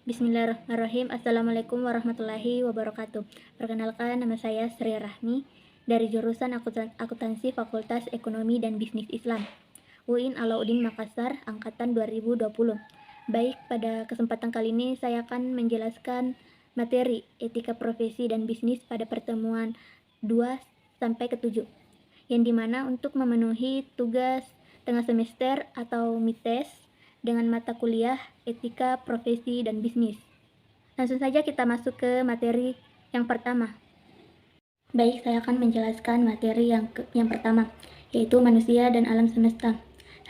Bismillahirrahmanirrahim. Assalamualaikum warahmatullahi wabarakatuh. Perkenalkan, nama saya Sri Rahmi dari jurusan Akuntansi Fakultas Ekonomi dan Bisnis Islam, UIN Alauddin Makassar, angkatan 2020. Baik, pada kesempatan kali ini saya akan menjelaskan materi etika profesi dan bisnis pada pertemuan 2 sampai ke 7, yang dimana untuk memenuhi tugas tengah semester atau MITES dengan mata kuliah etika profesi dan bisnis. Langsung saja kita masuk ke materi yang pertama. Baik, saya akan menjelaskan materi yang pertama, yaitu manusia dan alam semesta.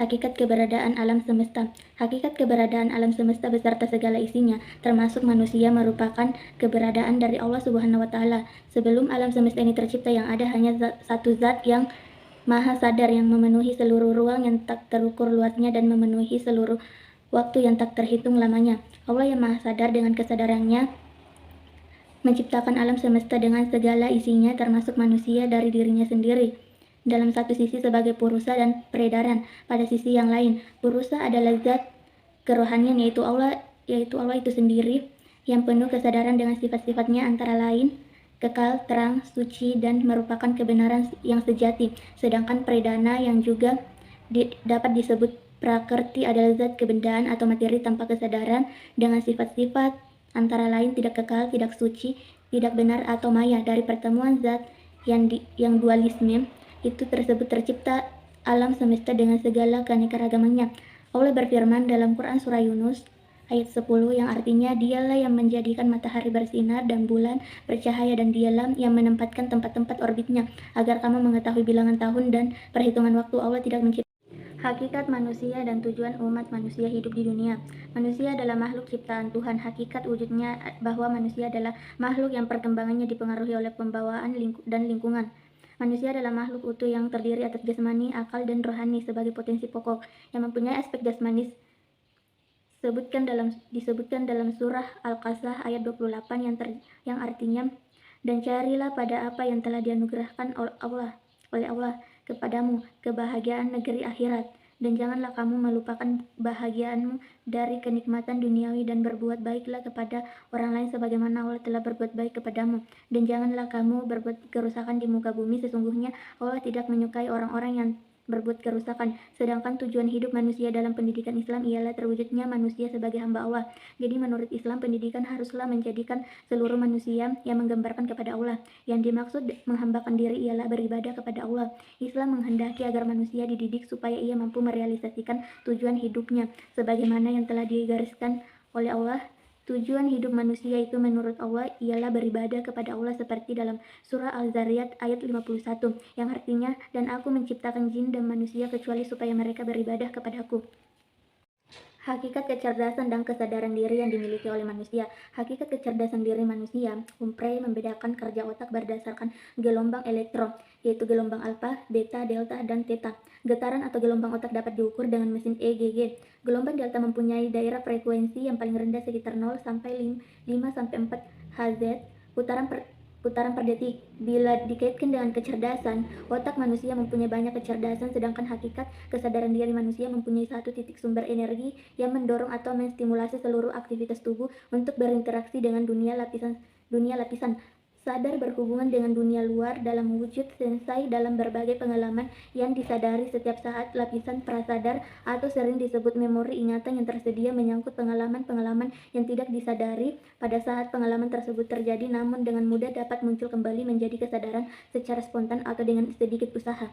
Hakikat keberadaan alam semesta. Hakikat keberadaan alam semesta beserta segala isinya, termasuk manusia, merupakan keberadaan dari Allah Subhanahu wa Ta'ala. Sebelum alam semesta ini tercipta, yang ada hanya satu zat yang Maha Sadar, yang memenuhi seluruh ruang yang tak terukur luasnya dan memenuhi seluruh waktu yang tak terhitung lamanya. Allah yang Maha Sadar dengan kesadarannya menciptakan alam semesta dengan segala isinya, termasuk manusia, dari dirinya sendiri. Dalam satu sisi sebagai purusa dan peredaran, pada sisi yang lain, purusa adalah zat kerohanian, yaitu Allah itu sendiri, yang penuh kesadaran dengan sifat-sifatnya, antara lain kekal, terang, suci, dan merupakan kebenaran yang sejati. Sedangkan perdana, yang juga dapat disebut prakerti, adalah zat kebendaan atau materi tanpa kesadaran dengan sifat-sifat antara lain tidak kekal, tidak suci, tidak benar, atau maya. Dari pertemuan zat yang dualisme itu tersebut tercipta alam semesta dengan segala keanekaragamannya. Allah berfirman dalam Quran Surah Yunus ayat 10, yang artinya, dialah yang menjadikan matahari bersinar dan bulan bercahaya, dan dialah yang menempatkan tempat-tempat orbitnya, agar kamu mengetahui bilangan tahun dan perhitungan waktu. Allah tidak menciptakan. Hakikat manusia dan tujuan umat manusia hidup di dunia. Manusia adalah makhluk ciptaan Tuhan. Hakikat wujudnya bahwa manusia adalah makhluk yang perkembangannya dipengaruhi oleh pembawaan dan lingkungan. Manusia adalah makhluk utuh yang terdiri atas jasmani, akal, dan rohani sebagai potensi pokok yang mempunyai aspek jasmani disebutkan dalam surah Al-Qasas ayat 28 yang artinya, dan carilah pada apa yang telah dianugerahkan oleh Allah kepadamu kebahagiaan negeri akhirat, dan janganlah kamu melupakan bahagiaanmu dari kenikmatan duniawi, dan berbuat baiklah kepada orang lain sebagaimana Allah telah berbuat baik kepadamu, dan janganlah kamu berbuat kerusakan di muka bumi. Sesungguhnya Allah tidak menyukai orang-orang yang berbuat kerusakan. Sedangkan tujuan hidup manusia dalam pendidikan Islam ialah terwujudnya manusia sebagai hamba Allah. Jadi menurut Islam, pendidikan haruslah menjadikan seluruh manusia yang menggambarkan kepada Allah. Yang dimaksud menghambakan diri ialah beribadah kepada Allah. Islam menghendaki agar manusia dididik supaya ia mampu merealisasikan tujuan hidupnya sebagaimana yang telah digariskan oleh Allah. Tujuan hidup manusia itu menurut Allah ialah beribadah kepada Allah, seperti dalam surah Al-Zariyat ayat 51, yang artinya, dan aku menciptakan jin dan manusia kecuali supaya mereka beribadah kepadaku. Hakikat kecerdasan dan kesadaran diri yang dimiliki oleh manusia. Hakikat kecerdasan diri manusia, Humphrey membedakan kerja otak berdasarkan gelombang elektron, yaitu gelombang alfa, beta, delta, dan theta. Getaran atau gelombang otak dapat diukur dengan mesin EGG. Gelombang delta mempunyai daerah frekuensi yang paling rendah sekitar 0 sampai 5 sampai 4 Hz, putaran per detik. Bila dikaitkan dengan kecerdasan, otak manusia mempunyai banyak kecerdasan, sedangkan hakikat kesadaran diri manusia mempunyai satu titik sumber energi yang mendorong atau menstimulasi seluruh aktivitas tubuh untuk berinteraksi dengan dunia lapisan sadar, berhubungan dengan dunia luar dalam wujud sensai dalam berbagai pengalaman yang disadari setiap saat. Lapisan prasadar atau sering disebut memori ingatan yang tersedia menyangkut pengalaman-pengalaman yang tidak disadari pada saat pengalaman tersebut terjadi, namun dengan mudah dapat muncul kembali menjadi kesadaran secara spontan atau dengan sedikit usaha.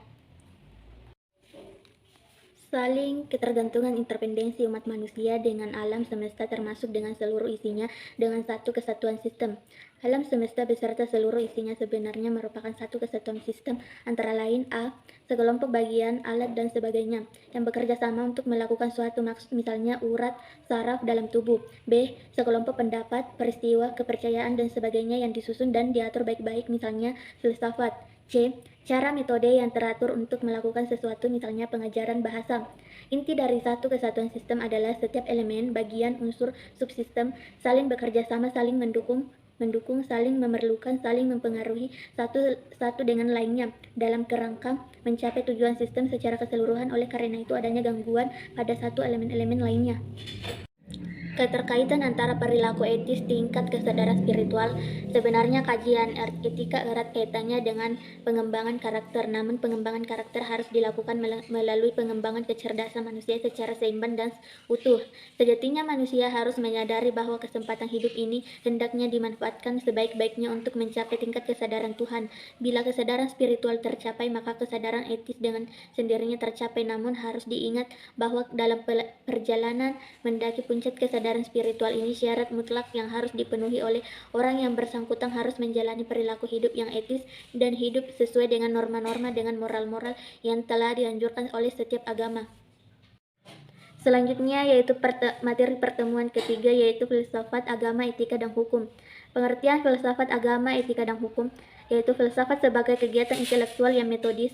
Saling ketergantungan interdependensi umat manusia dengan alam semesta, termasuk dengan seluruh isinya, dengan satu kesatuan sistem. Alam semesta beserta seluruh isinya sebenarnya merupakan satu kesatuan sistem, antara lain a. sekelompok bagian, alat, dan sebagainya yang bekerja sama untuk melakukan suatu maksud, misalnya urat saraf dalam tubuh. B. sekelompok pendapat, peristiwa, kepercayaan, dan sebagainya yang disusun dan diatur baik-baik, misalnya filsafat. C. cara metode yang teratur untuk melakukan sesuatu, misalnya pengajaran bahasa. Inti dari satu kesatuan sistem adalah setiap elemen, bagian, unsur, subsistem saling bekerja sama, saling mendukung, saling memerlukan, saling mempengaruhi satu dengan lainnya dalam kerangka mencapai tujuan sistem secara keseluruhan. Oleh karena itu, adanya gangguan pada satu elemen-elemen lainnya Keterkaitan antara perilaku etis tingkat kesadaran spiritual. Sebenarnya kajian etika erat kaitannya dengan pengembangan karakter, namun pengembangan karakter harus dilakukan melalui pengembangan kecerdasan manusia secara seimbang dan utuh. Sejatinya manusia harus menyadari bahwa kesempatan hidup ini hendaknya dimanfaatkan sebaik-baiknya untuk mencapai tingkat kesadaran Tuhan. Bila kesadaran spiritual tercapai, maka kesadaran etis dengan sendirinya tercapai, namun harus diingat bahwa dalam perjalanan mendaki puncak kesadaran spiritual ini syarat mutlak yang harus dipenuhi oleh orang yang bersangkutan harus menjalani perilaku hidup yang etis dan hidup sesuai dengan norma-norma dengan moral-moral yang telah dianjurkan oleh setiap agama. Selanjutnya yaitu materi pertemuan ketiga yaitu filsafat agama, etika, dan hukum. Pengertian filsafat agama, etika, dan hukum yaitu filsafat sebagai kegiatan intelektual yang metodis,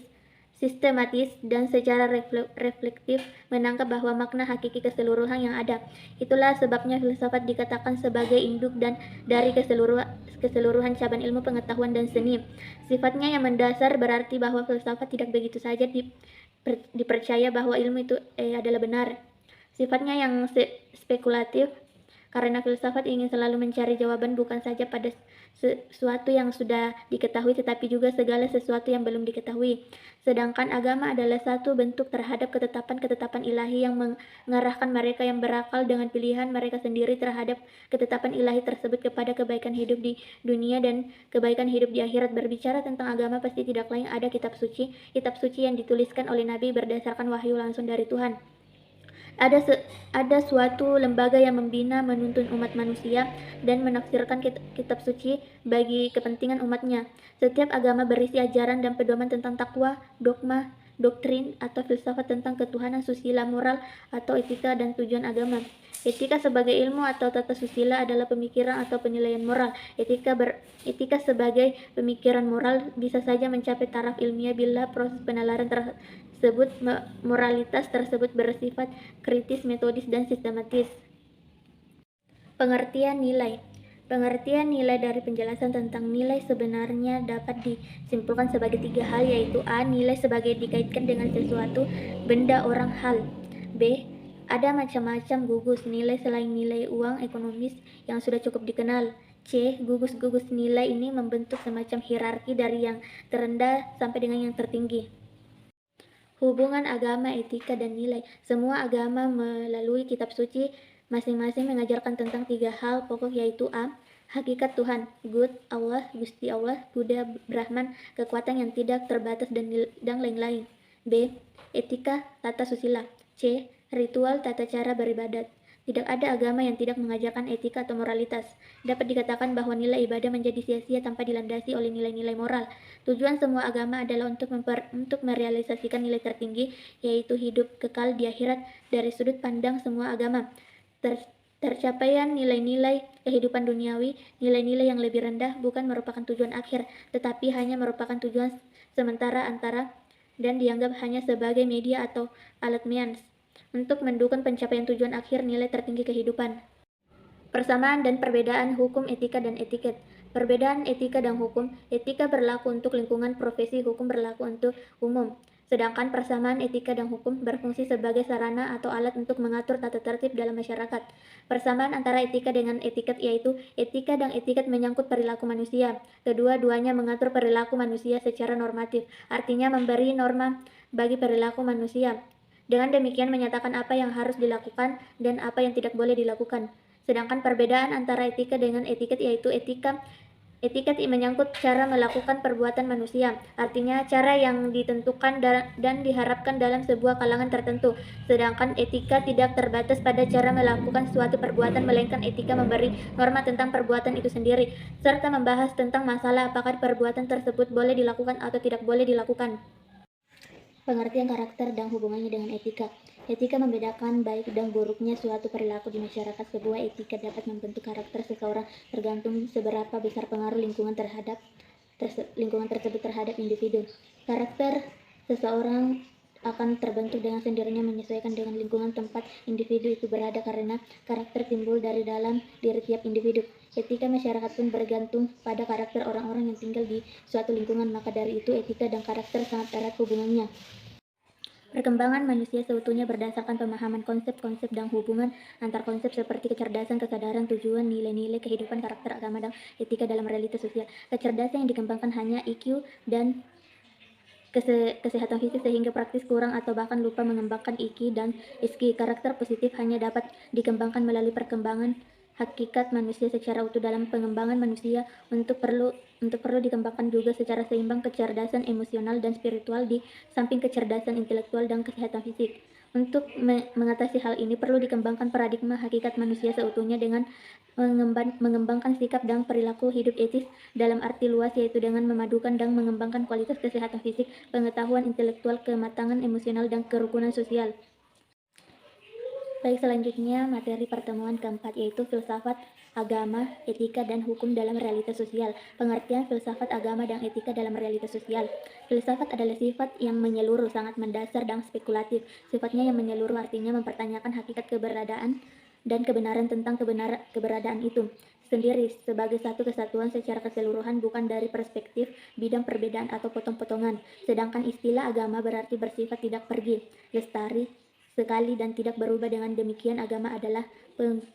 sistematis, dan secara reflektif menangkap bahwa makna hakiki keseluruhan yang ada. Itulah sebabnya filsafat dikatakan sebagai induk dan dari keseluruhan cabang ilmu pengetahuan dan seni. Sifatnya yang mendasar berarti bahwa filsafat tidak begitu saja dipercaya bahwa ilmu itu adalah benar. Sifatnya yang spekulatif, karena filsafat ingin selalu mencari jawaban bukan saja pada sesuatu yang sudah diketahui, tetapi juga segala sesuatu yang belum diketahui. Sedangkan agama adalah satu bentuk terhadap ketetapan-ketetapan ilahi yang mengarahkan mereka yang berakal dengan pilihan mereka sendiri terhadap ketetapan ilahi tersebut kepada kebaikan hidup di dunia dan kebaikan hidup di akhirat. Berbicara tentang agama pasti tidak lain ada kitab suci yang dituliskan oleh Nabi berdasarkan wahyu langsung dari Tuhan. Ada suatu lembaga yang membina, menuntun umat manusia, dan menafsirkan kitab suci bagi kepentingan umatnya. Setiap agama berisi ajaran dan pedoman tentang takwa, dogma, doktrin, atau filsafat tentang ketuhanan, susila, moral, atau etika dan tujuan agama. Etika sebagai ilmu atau tata susila adalah pemikiran atau penilaian moral. Etika sebagai pemikiran moral bisa saja mencapai taraf ilmiah bila proses penalaran tersebut moralitas tersebut bersifat kritis, metodis, dan sistematis. Pengertian nilai. Pengertian nilai dari penjelasan tentang nilai sebenarnya dapat disimpulkan sebagai tiga hal, yaitu A. Nilai sebagai dikaitkan dengan sesuatu, benda, orang, hal. B. Ada macam-macam gugus nilai selain nilai uang ekonomis yang sudah cukup dikenal. C. Gugus-gugus nilai ini membentuk semacam hierarki dari yang terendah sampai dengan yang tertinggi. Hubungan agama, etika, dan nilai. Semua agama melalui kitab suci masing-masing mengajarkan tentang tiga hal pokok, yaitu A. Hakikat Tuhan, God, Allah, Gusti Allah, Buddha, Brahman, kekuatan yang tidak terbatas, dan lain-lain. B. Etika, tata susila. C. Ritual, tata cara beribadat. Tidak ada agama yang tidak mengajarkan etika atau moralitas. Dapat dikatakan bahwa nilai ibadah menjadi sia-sia tanpa dilandasi oleh nilai-nilai moral. Tujuan semua agama adalah untuk merealisasikan nilai tertinggi, yaitu hidup kekal di akhirat. Dari sudut pandang semua agama, tercapaian nilai-nilai kehidupan duniawi, nilai-nilai yang lebih rendah, bukan merupakan tujuan akhir, tetapi hanya merupakan tujuan sementara dan dianggap hanya sebagai media atau alat means untuk mendukung pencapaian tujuan akhir nilai tertinggi kehidupan. Persamaan dan perbedaan hukum, etika, dan etiket. Perbedaan etika dan hukum. Etika berlaku untuk lingkungan profesi, hukum berlaku untuk umum. Sedangkan persamaan etika dan hukum berfungsi sebagai sarana atau alat untuk mengatur tata tertib dalam masyarakat. Persamaan antara etika dengan etiket yaitu etika dan etiket menyangkut perilaku manusia. Kedua-duanya mengatur perilaku manusia secara normatif, artinya memberi norma bagi perilaku manusia. Dengan demikian menyatakan apa yang harus dilakukan dan apa yang tidak boleh dilakukan. Sedangkan perbedaan antara etika dengan etiket yaitu etiket menyangkut cara melakukan perbuatan manusia, artinya cara yang ditentukan dan diharapkan dalam sebuah kalangan tertentu. Sedangkan etika tidak terbatas pada cara melakukan suatu perbuatan, melainkan etika memberi norma tentang perbuatan itu sendiri, serta membahas tentang masalah apakah perbuatan tersebut boleh dilakukan atau tidak boleh dilakukan. Pengertian karakter dan hubungannya dengan etika. Etika membedakan baik dan buruknya suatu perilaku di masyarakat. Sebuah etika dapat membentuk karakter seseorang tergantung seberapa besar pengaruh lingkungan tersebut terhadap individu. Karakter seseorang akan terbentuk dengan sendirinya menyesuaikan dengan lingkungan tempat individu itu berada, karena karakter timbul dari dalam diri tiap individu. Etika masyarakat pun bergantung pada karakter orang-orang yang tinggal di suatu lingkungan, maka dari itu etika dan karakter sangat erat hubungannya. Perkembangan manusia seutuhnya berdasarkan pemahaman konsep-konsep dan hubungan antar konsep seperti kecerdasan, kesadaran, tujuan, nilai-nilai, kehidupan, karakter, agama, dan etika dalam realitas sosial. Kecerdasan yang dikembangkan hanya IQ dan kesehatan fisik sehingga praktis kurang atau bahkan lupa mengembangkan IQ dan SQ. Karakter positif hanya dapat dikembangkan melalui perkembangan hakikat manusia secara utuh dalam pengembangan manusia untuk perlu dikembangkan juga secara seimbang kecerdasan emosional dan spiritual di samping kecerdasan intelektual dan kesehatan fisik. Untuk mengatasi hal ini perlu dikembangkan paradigma hakikat manusia seutuhnya dengan mengembangkan sikap dan perilaku hidup etis dalam arti luas, yaitu dengan memadukan dan mengembangkan kualitas kesehatan fisik, pengetahuan intelektual, kematangan emosional, dan kerukunan sosial. Baik, selanjutnya materi pertemuan keempat yaitu filsafat, agama, etika, dan hukum dalam realitas sosial. Pengertian filsafat, agama, dan etika dalam realitas sosial. Filsafat adalah sifat yang menyeluruh, sangat mendasar dan spekulatif. Sifatnya yang menyeluruh artinya mempertanyakan hakikat keberadaan dan kebenaran tentang keberadaan itu sendiri sebagai satu kesatuan secara keseluruhan, bukan dari perspektif bidang perbedaan atau potong-potongan. Sedangkan istilah agama berarti bersifat tidak pergi, lestari, sekali dan tidak berubah. Dengan demikian, agama adalah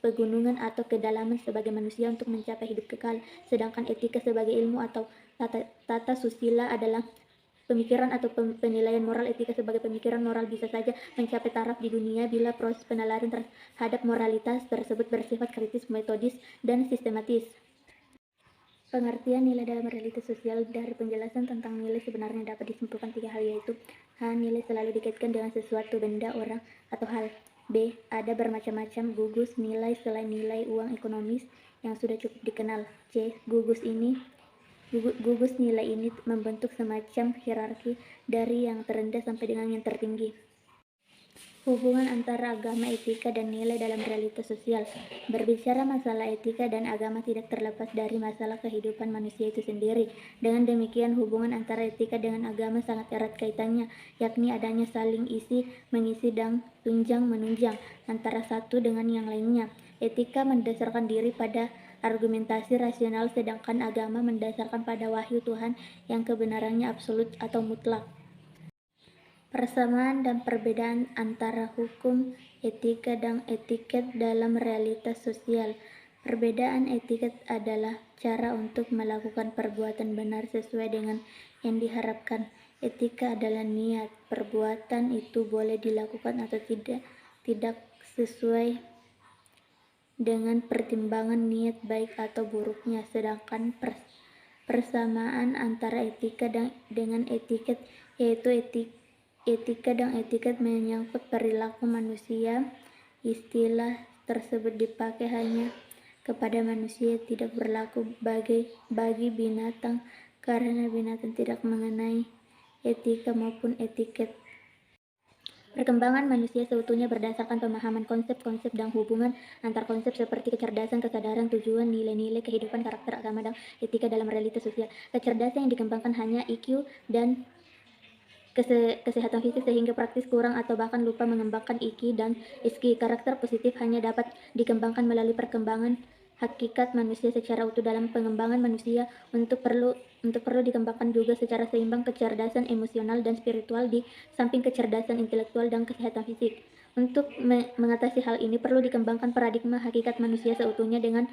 pegunungan atau kedalaman sebagai manusia untuk mencapai hidup kekal. Sedangkan etika sebagai ilmu atau tata susila adalah pemikiran atau penilaian moral. Etika sebagai pemikiran moral bisa saja mencapai taraf di dunia bila proses penilaian terhadap moralitas tersebut bersifat kritis, metodis, dan sistematis. Pengertian nilai dalam realitas sosial. Dari penjelasan tentang nilai sebenarnya dapat disimpulkan 3 hal, yaitu A. Nilai selalu dikaitkan dengan sesuatu, benda, orang, atau hal. B. Ada bermacam-macam gugus nilai selain nilai uang ekonomis yang sudah cukup dikenal. C. Gugus nilai ini membentuk semacam hierarki dari yang terendah sampai dengan yang tertinggi. Hubungan antara agama, etika, dan nilai dalam realitas sosial. Berbicara masalah etika dan agama tidak terlepas dari masalah kehidupan manusia itu sendiri. Dengan demikian, hubungan antara etika dengan agama sangat erat kaitannya, yakni adanya saling isi-mengisi dan tunjang-menunjang antara satu dengan yang lainnya. Etika mendasarkan diri pada argumentasi rasional, sedangkan agama mendasarkan pada wahyu Tuhan yang kebenarannya absolut atau mutlak. Persamaan dan perbedaan antara hukum, etika, dan etiket dalam realitas sosial. Perbedaan etiket adalah cara untuk melakukan perbuatan benar sesuai dengan yang diharapkan. Etika adalah niat perbuatan itu boleh dilakukan atau tidak sesuai dengan pertimbangan niat baik atau buruknya. Sedangkan persamaan antara etika dengan etiket yaitu etika dan etiket menyangkut perilaku manusia. Istilah tersebut dipakai hanya kepada manusia, tidak berlaku bagi binatang karena binatang tidak mengenai etika maupun etiket. Perkembangan manusia seutuhnya berdasarkan pemahaman konsep-konsep dan hubungan antar konsep seperti kecerdasan, kesadaran, tujuan, nilai-nilai, kehidupan, karakter, agama, dan etika dalam realitas sosial. Kecerdasan yang dikembangkan hanya IQ dan kesehatan fisik sehingga praktis kurang atau bahkan lupa mengembangkan IQ dan SQ. Karakter positif hanya dapat dikembangkan melalui perkembangan hakikat manusia secara utuh dalam pengembangan manusia untuk perlu dikembangkan juga secara seimbang kecerdasan emosional dan spiritual di samping kecerdasan intelektual dan kesehatan fisik. Untuk mengatasi hal ini perlu dikembangkan paradigma hakikat manusia seutuhnya dengan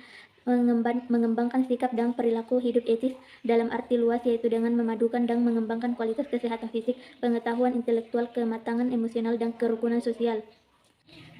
mengembangkan sikap dan perilaku hidup etis dalam arti luas, yaitu dengan memadukan dan mengembangkan kualitas kesehatan fisik, pengetahuan intelektual, kematangan emosional, dan kerukunan sosial.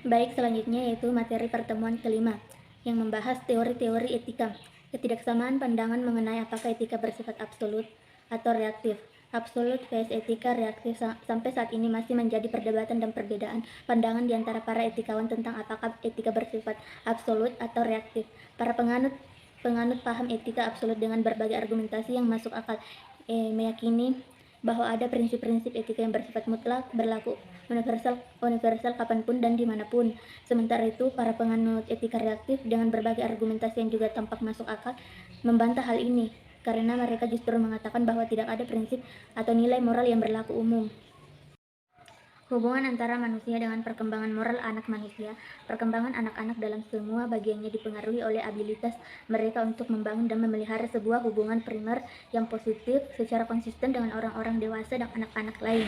Baik, selanjutnya yaitu materi pertemuan kelima yang membahas teori-teori etika. Ketidaksamaan pandangan mengenai apakah etika bersifat absolut atau reaktif. Absolut vs etika reaktif sampai saat ini masih menjadi perdebatan dan perbedaan pandangan di antara para etikawan tentang apakah etika bersifat absolut atau reaktif. Para penganut paham etika absolut dengan berbagai argumentasi yang masuk akal meyakini bahwa ada prinsip-prinsip etika yang bersifat mutlak, berlaku universal kapanpun dan dimanapun. Sementara itu, para penganut etika reaktif dengan berbagai argumentasi yang juga tampak masuk akal membantah hal ini, karena mereka justru mengatakan bahwa tidak ada prinsip atau nilai moral yang berlaku umum. Hubungan antara manusia dengan perkembangan moral anak manusia. Perkembangan anak-anak dalam semua bagiannya dipengaruhi oleh abilitas mereka untuk membangun dan memelihara sebuah hubungan primer yang positif secara konsisten dengan orang-orang dewasa dan anak-anak lain.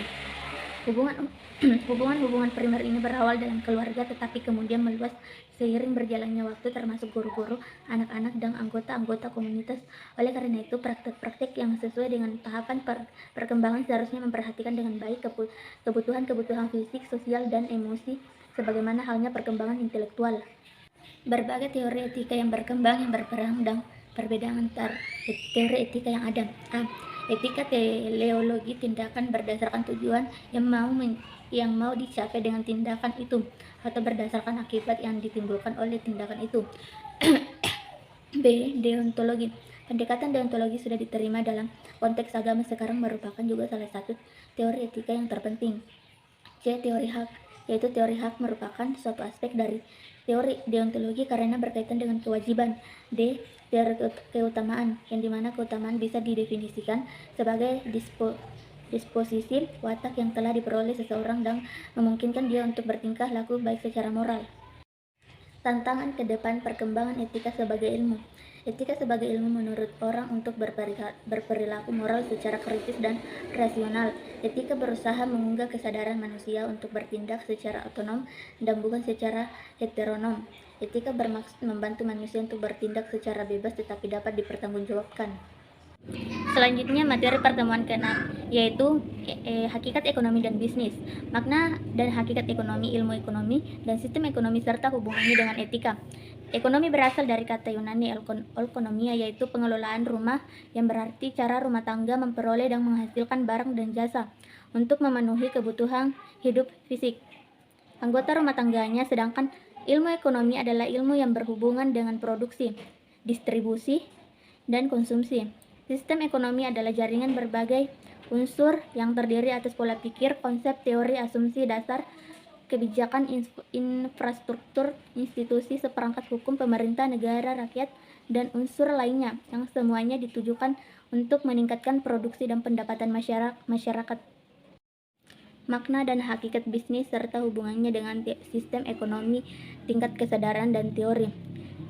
Hubungan hubungan primer ini berawal dalam keluarga tetapi kemudian meluas seiring berjalannya waktu termasuk guru-guru, anak-anak, dan anggota-anggota komunitas. Oleh karena itu, praktek-praktek yang sesuai dengan tahapan perkembangan seharusnya memperhatikan dengan baik kebutuhan-kebutuhan fisik, sosial, dan emosi sebagaimana halnya perkembangan intelektual. Berbagai teori etika yang berkembang, yang berperang, dan perbedaan antar teori etika yang ada. Etika teleologi tindakan berdasarkan tujuan yang mau dicapai dengan tindakan itu atau berdasarkan akibat yang ditimbulkan oleh tindakan itu. B. Deontologi. Pendekatan deontologi sudah diterima dalam konteks agama sekarang merupakan juga salah satu teori etika yang terpenting. C. Teori hak, yaitu teori hak merupakan suatu aspek dari teori deontologi karena berkaitan dengan kewajiban. D. Teori keutamaan, yang dimana keutamaan bisa didefinisikan sebagai disposisi watak yang telah diperoleh seseorang dan memungkinkan dia untuk bertingkah laku baik secara moral. Tantangan ke depan perkembangan etika sebagai ilmu. Etika sebagai ilmu menurut orang untuk berperilaku moral secara kritis dan rasional. Etika berusaha mengunggah kesadaran manusia untuk bertindak secara otonom dan bukan secara heteronom. Etika bermaksud membantu manusia untuk bertindak secara bebas tetapi dapat dipertanggungjawabkan. Selanjutnya materi pertemuan ke-6 yaitu hakikat ekonomi dan bisnis. Makna dan hakikat ekonomi, ilmu ekonomi, dan sistem ekonomi serta hubungannya dengan etika. Ekonomi berasal dari kata Yunani oikonomia, yaitu pengelolaan rumah, yang berarti cara rumah tangga memperoleh dan menghasilkan barang dan jasa untuk memenuhi kebutuhan hidup fisik anggota rumah tangganya, sedangkan ilmu ekonomi adalah ilmu yang berhubungan dengan produksi, distribusi, dan konsumsi. Sistem ekonomi adalah jaringan berbagai unsur yang terdiri atas pola pikir, konsep, teori, asumsi dasar, kebijakan, infrastruktur, institusi, seperangkat hukum, pemerintah, negara, rakyat, dan unsur lainnya yang semuanya ditujukan untuk meningkatkan produksi dan pendapatan masyarakat. Makna dan hakikat bisnis serta hubungannya dengan sistem ekonomi, tingkat kesadaran, dan teori.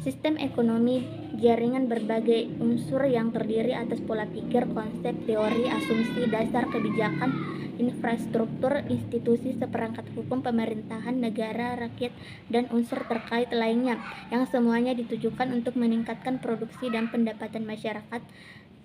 Sistem ekonomi jaringan berbagai unsur yang terdiri atas pola pikir, konsep, teori, asumsi dasar, kebijakan, infrastruktur, institusi, seperangkat hukum, pemerintahan, negara, rakyat, dan unsur terkait lainnya yang semuanya ditujukan untuk meningkatkan produksi dan pendapatan masyarakat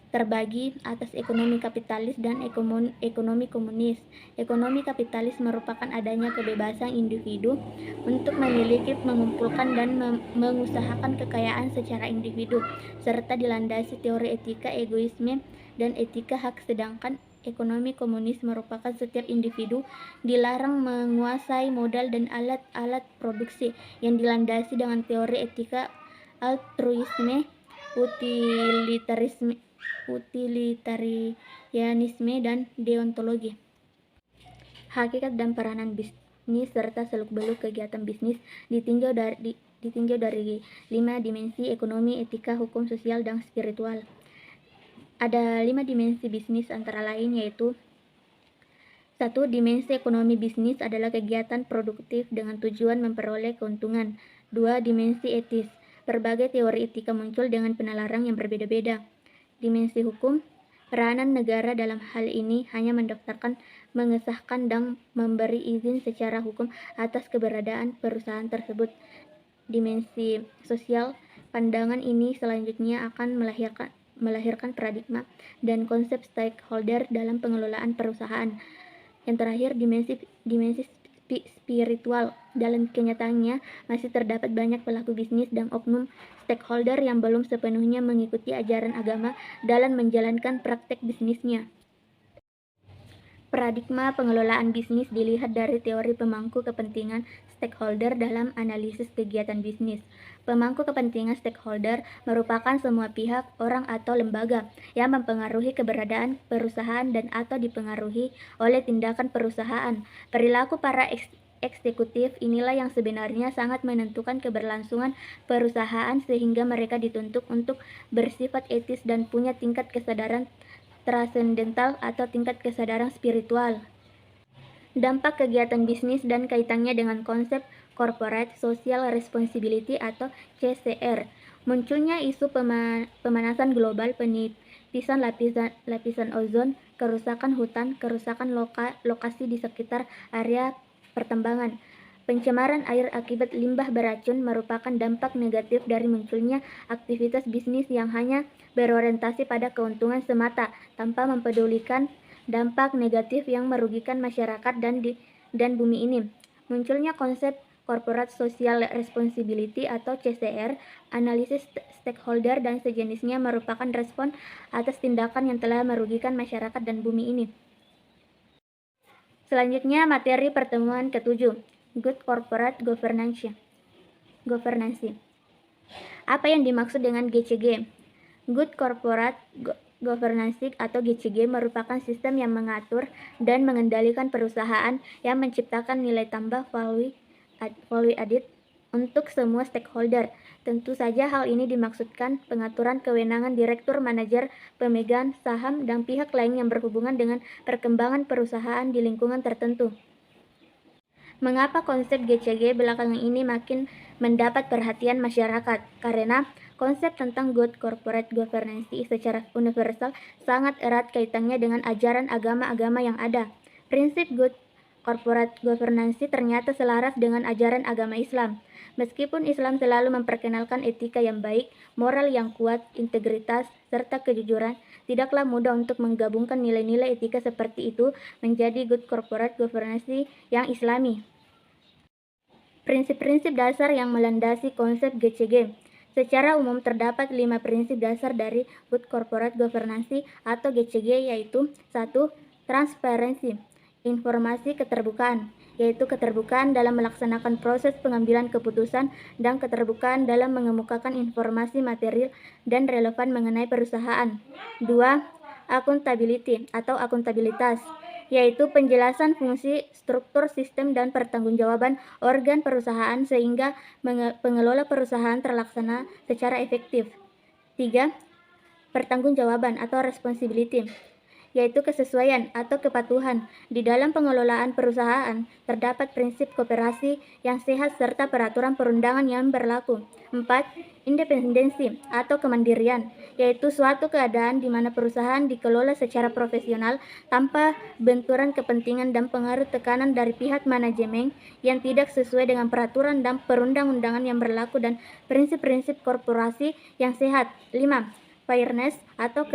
terbagi atas ekonomi kapitalis dan ekonomi komunis. Ekonomi kapitalis merupakan adanya kebebasan individu untuk memiliki, mengumpulkan, dan mengusahakan kekayaan secara individu, serta dilandasi teori etika egoisme dan etika hak, sedangkan ekonomi komunis merupakan setiap individu dilarang menguasai modal dan alat-alat produksi yang dilandasi dengan teori etika altruisme, utilitarianisme, dan deontologi. Hakikat dan peranan bisnis serta seluk-beluk kegiatan bisnis ditinjau dari 5 dimensi: ekonomi, etika, hukum, sosial, dan spiritual. Ada 5 dimensi bisnis antara lain yaitu: 1. Dimensi ekonomi bisnis adalah kegiatan produktif dengan tujuan memperoleh keuntungan. 2. Dimensi etis. Berbagai teori etika muncul dengan penalaran yang berbeda-beda. Dimensi hukum. Peranan negara dalam hal ini hanya mendaftarkan, mengesahkan, dan memberi izin secara hukum atas keberadaan perusahaan tersebut. Dimensi sosial. Pandangan ini selanjutnya akan melahirkan paradigma dan konsep stakeholder dalam pengelolaan perusahaan. Yang terakhir, dimensi spiritual. Dalam kenyataannya masih terdapat banyak pelaku bisnis dan oknum stakeholder yang belum sepenuhnya mengikuti ajaran agama dalam menjalankan praktek bisnisnya. Paradigma pengelolaan bisnis dilihat dari teori pemangku kepentingan stakeholder dalam analisis kegiatan bisnis. Pemangku kepentingan stakeholder merupakan semua pihak, orang, atau lembaga yang mempengaruhi keberadaan perusahaan dan atau dipengaruhi oleh tindakan perusahaan. Perilaku para eksekutif inilah yang sebenarnya sangat menentukan keberlangsungan perusahaan sehingga mereka dituntut untuk bersifat etis dan punya tingkat kesadaran transendental atau tingkat kesadaran spiritual. Dampak kegiatan bisnis dan kaitannya dengan konsep Corporate Social Responsibility atau CSR. Munculnya isu pemanasan global, pelapisan lapisan ozon, kerusakan hutan, kerusakan lokasi di sekitar area pertambangan. Pencemaran air akibat limbah beracun merupakan dampak negatif dari munculnya aktivitas bisnis yang hanya berorientasi pada keuntungan semata, tanpa mempedulikan dampak negatif yang merugikan masyarakat dan bumi ini. Munculnya konsep Corporate Social Responsibility atau CSR, analisis stakeholder dan sejenisnya merupakan respon atas tindakan yang telah merugikan masyarakat dan bumi ini. Selanjutnya, materi pertemuan ke-7, Good Corporate Governance. Apa yang dimaksud dengan GCG? Good Corporate Governance atau GCG merupakan sistem yang mengatur dan mengendalikan perusahaan yang menciptakan nilai tambah value added untuk semua stakeholder. Tentu saja hal ini dimaksudkan pengaturan kewenangan direktur, manajer, pemegang saham, dan pihak lain yang berhubungan dengan perkembangan perusahaan di lingkungan tertentu. Mengapa konsep GCG belakangan ini makin mendapat perhatian masyarakat? Karena konsep tentang Good Corporate Governance secara universal sangat erat kaitannya dengan ajaran agama-agama yang ada. Prinsip Good Corporate Governance ternyata selaras dengan ajaran agama Islam. Meskipun Islam selalu memperkenalkan etika yang baik, moral yang kuat, integritas, serta kejujuran, tidaklah mudah untuk menggabungkan nilai-nilai etika seperti itu menjadi Good Corporate Governance yang Islami. Prinsip-prinsip dasar yang melandasi konsep GCG. Secara umum terdapat 5 prinsip dasar dari Good Corporate Governance atau GCG, yaitu 1. Transparansi, informasi keterbukaan, yaitu keterbukaan dalam melaksanakan proses pengambilan keputusan dan keterbukaan dalam mengemukakan informasi material dan relevan mengenai perusahaan. 2. Accountability atau akuntabilitas, yaitu penjelasan fungsi, struktur, sistem, dan pertanggungjawaban organ perusahaan sehingga pengelola perusahaan terlaksana secara efektif. 3. Pertanggungjawaban atau responsibility, yaitu kesesuaian atau kepatuhan. Di dalam pengelolaan perusahaan, terdapat prinsip kooperasi yang sehat serta peraturan perundangan yang berlaku. 4. Independensi atau kemandirian, yaitu suatu keadaan di mana perusahaan dikelola secara profesional tanpa benturan kepentingan dan pengaruh tekanan dari pihak manajemen yang tidak sesuai dengan peraturan dan perundang-undangan yang berlaku, dan prinsip-prinsip korporasi yang sehat. 5. Fairness atau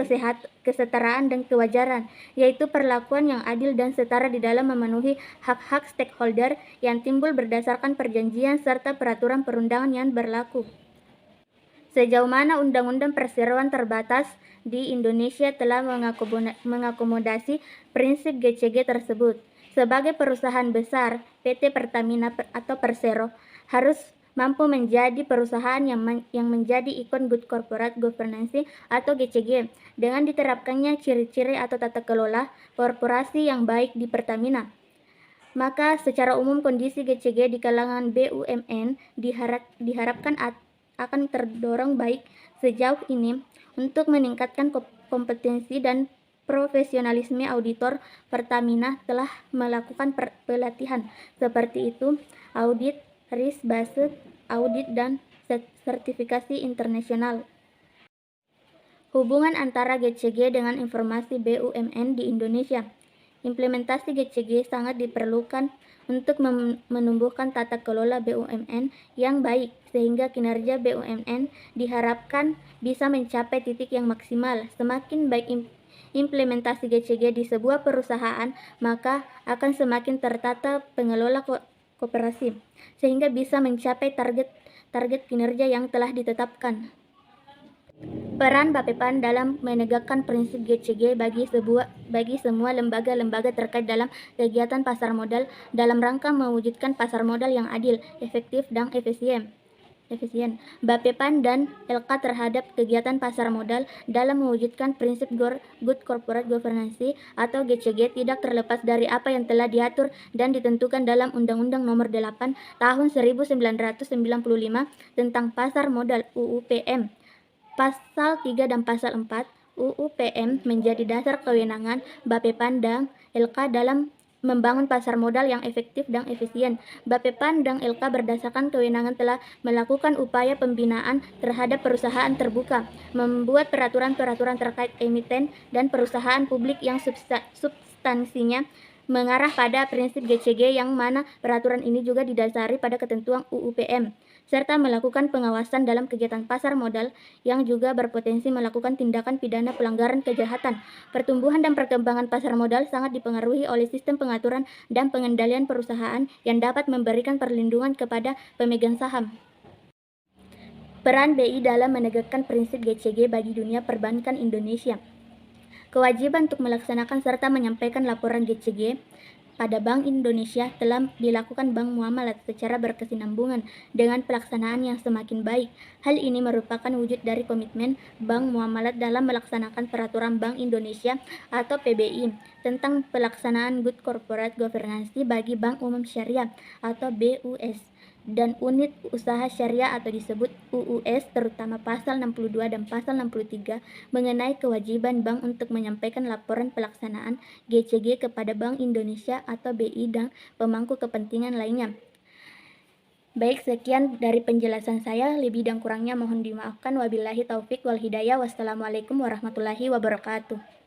kesetaraan dan kewajaran, yaitu perlakuan yang adil dan setara di dalam memenuhi hak-hak stakeholder yang timbul berdasarkan perjanjian serta peraturan perundangan yang berlaku. Sejauh mana undang-undang perseroan terbatas di Indonesia telah mengakomodasi prinsip GCG tersebut? Sebagai perusahaan besar, PT Pertamina atau Persero harus mampu menjadi perusahaan yang menjadi ikon Good Corporate Governance atau GCG dengan diterapkannya ciri-ciri atau tata kelola korporasi yang baik di Pertamina. Maka secara umum kondisi GCG di kalangan BUMN diharapkan akan terdorong baik sejauh ini untuk meningkatkan kompetensi dan profesionalisme auditor. Pertamina telah melakukan pelatihan seperti itu, audit, risk-based audit, dan sertifikasi internasional. Hubungan antara GCG dengan informasi BUMN di Indonesia. Implementasi GCG sangat diperlukan untuk menumbuhkan tata kelola BUMN yang baik, sehingga kinerja BUMN diharapkan bisa mencapai titik yang maksimal. Semakin baik implementasi GCG di sebuah perusahaan, maka akan semakin tertata pengelola koperasi, sehingga bisa mencapai target kinerja yang telah ditetapkan. Peran Bappepan dalam menegakkan prinsip GCG bagi semua lembaga-lembaga terkait dalam kegiatan pasar modal dalam rangka mewujudkan pasar modal yang adil, efektif, dan efisien. Bappepan dan LK terhadap kegiatan pasar modal dalam mewujudkan prinsip Good Corporate Governance atau GCG tidak terlepas dari apa yang telah diatur dan ditentukan dalam Undang-Undang Nomor 8 Tahun 1995 tentang Pasar Modal (UU PM). Pasal 3 dan Pasal 4 UU PM menjadi dasar kewenangan Bappepan dan LK dalam membangun pasar modal yang efektif dan efisien. Bapepam dan LK berdasarkan kewenangan telah melakukan upaya pembinaan terhadap perusahaan terbuka, membuat peraturan-peraturan terkait emiten dan perusahaan publik yang substansinya mengarah pada prinsip GCG, yang mana peraturan ini juga didasari pada ketentuan UU-PM, serta melakukan pengawasan dalam kegiatan pasar modal yang juga berpotensi melakukan tindakan pidana pelanggaran kejahatan. Pertumbuhan dan perkembangan pasar modal sangat dipengaruhi oleh sistem pengaturan dan pengendalian perusahaan yang dapat memberikan perlindungan kepada pemegang saham. Peran BI dalam menegakkan prinsip GCG bagi dunia perbankan Indonesia. Kewajiban untuk melaksanakan serta menyampaikan laporan GCG pada Bank Indonesia telah dilakukan Bank Muamalat secara berkesinambungan dengan pelaksanaan yang semakin baik. Hal ini merupakan wujud dari komitmen Bank Muamalat dalam melaksanakan Peraturan Bank Indonesia atau PBI tentang pelaksanaan Good Corporate Governance bagi Bank Umum Syariah atau BUS dan unit usaha syariah atau disebut UUS, terutama pasal 62 dan pasal 63 mengenai kewajiban bank untuk menyampaikan laporan pelaksanaan GCG kepada Bank Indonesia atau BI dan pemangku kepentingan lainnya. Baik, sekian dari penjelasan saya, lebih dan kurangnya mohon dimaafkan. Wabillahi taufik wal hidayah. Wassalamualaikum warahmatullahi wabarakatuh.